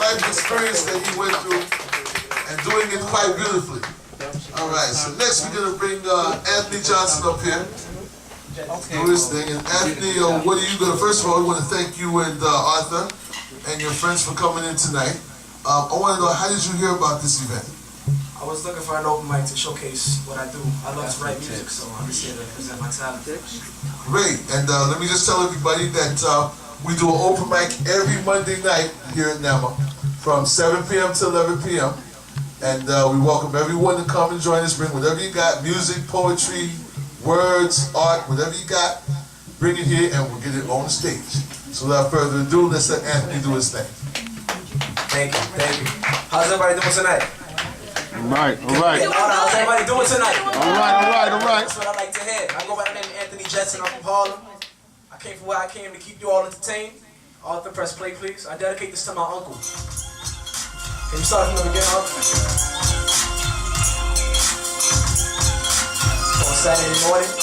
life experience that he went through and doing it quite beautifully. All right, so next we're going to bring Anthony Johnson up here. Do his thing. And Anthony, what are you going to, first of all, we want to thank you and Arthur and your friends for coming in tonight. I want to know, how did you hear about this event? I was looking for an open mic to showcase what I do. I love to write music, so I'm just here to present my talent. Great, and let me just tell everybody that we do an open mic every Monday night here at NAMA from 7 p.m. to 11 p.m. And we welcome everyone to come and join us. Bring whatever you got, music, poetry, words, art, whatever you got, bring it here and we'll get it on the stage. So without further ado, let's let Anthony do his thing. Thank you, thank you. How's everybody doing tonight? All right. How's everybody doing tonight? All right. That's what I like to hear. I go by the name of Anthony Jetson. I'm from Harlem. I came from where I came to keep you all entertained. Arthur, press play, please. I dedicate this to my uncle. Can you start from the beginning, Arthur? On Saturday morning.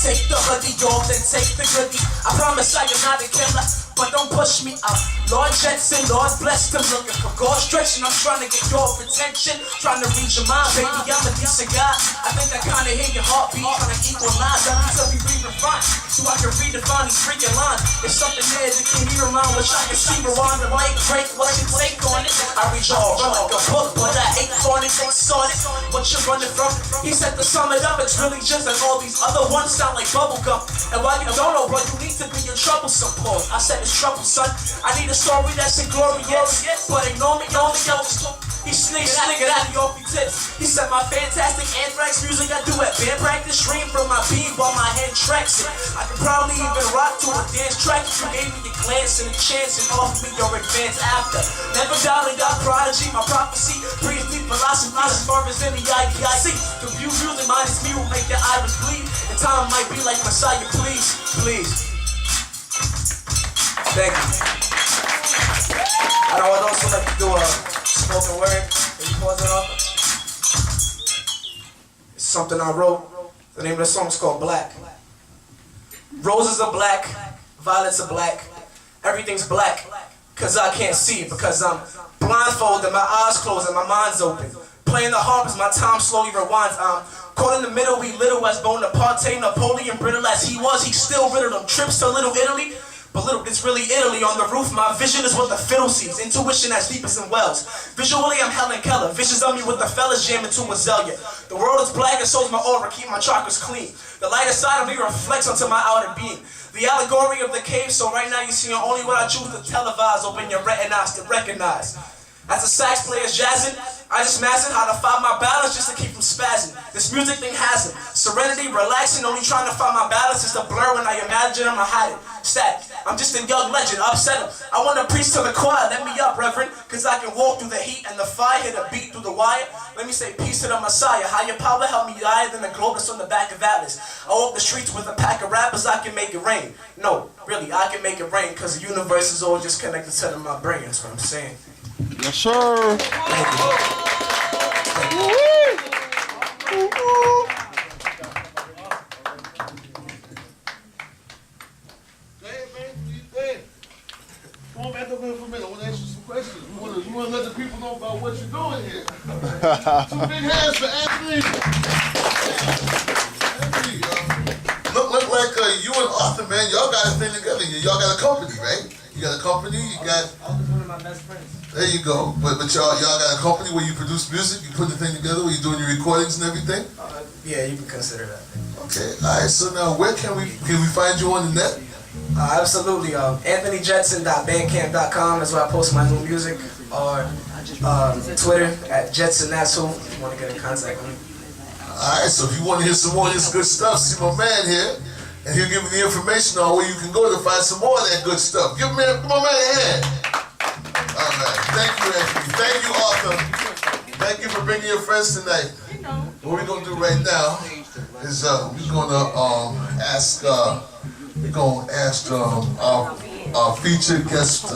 Take the hoodie off, then take the goodie. I promise I am not a killer, but don't push me out. Lord Jetson, Lord bless them, looking for God stretching. I'm trying to get your attention, trying to read your mind, baby. I'm a decent guy. I think I kinda hear your heartbeat, trying to equalize. I need to be redefined, so I can redefine these freaking lines. There's something there that can hear around, which I can see rewind and make break. What you take on it? I read y'all run like a book, but I hate on it, takes on it. What you running from? He said to sum it up, it's really just like all these other ones sound like bubblegum. And while you don't know, bro, you need to be in troublesome pause. I said it's trouble, son. I need a story that's inglorious, but ignore me, yo. He sneaked it out of your tips. He said my fantastic anthrax music I do at band practice, stream from my beat while my hand tracks it. I could probably even rock to a dance track if you gave me a glance and a chance and offer me your advance after. Never doubted God prodigy, my prophecy, breathe deep philosophy as far as any IPIC. The view music minus me will make your iris bleed. And time might be like Messiah, please. Thank you. I would also like to do a spoken word. Can you pause it off? It's something I wrote. The name of the song is called Black. Roses are black, violets are black, everything's black. Cause I can't see, because I'm blindfolded, my eyes closed and my mind's open. Playing the harp as my time slowly rewinds. I'm caught in the middle, we little as Bonaparte, Napoleon brittle as he was, he still riddled them. Trips to Little Italy, but little, it's really Italy on the roof. My vision is what the fiddle sees, intuition as deep as in wells. Visually, I'm Helen Keller, visions of me with the fellas jamming to Azalea. The world is black and so's my aura, keep my chakras clean. The lighter side of me reflects onto my outer being. The allegory of the cave, so right now you see only what I choose to televise. Open your retinas to recognize. As a sax player's jazzing, I just mastered how to find my balance just to keep from spazzing. This music thing has it. Serenity, relaxing, only trying to find my balance is a blur when I imagine I'm a hide it. Static. I'm just a young legend, upset him. I want to preach to the choir, let me up, Reverend, cause I can walk through the heat and the fire, hit a beat through the wire. Let me say peace to the Messiah. Higher power help me higher than the globe that's on the back of Atlas. I walk the streets with a pack of rappers, I can make it rain. No, really, I can make it rain, cause the universe is all just connected to my brain, that's what I'm saying. Yes, sir. Thank you. Come on back up here for a minute. I want to ask you some questions. You want to let the people know about what you're doing here. Two big hands for Anthony. Anthony, look like you and Arthur, man, y'all got a thing together. Y'all got a company, right? You got a company. You got. Arthur's one of my best friends. There you go. But y'all got a company where you produce music. You put the thing together. Where you doing your recordings and everything. Yeah, you can consider that. Okay. All right. So now, where can we find you on the net? Absolutely. AnthonyJetson.bandcamp.com is where I post my new music, or Twitter at JetsonNatsu if you want to get in contact with me. Alright, so if you want to hear some more of this good stuff, see my man here, and he'll give you the information on where you can go to find some more of that good stuff. Give my man a hand. Alright, thank you, Anthony. Thank you, Arthur. Thank you for bringing your friends tonight. What we're going to do right now is we're going to ask our featured guest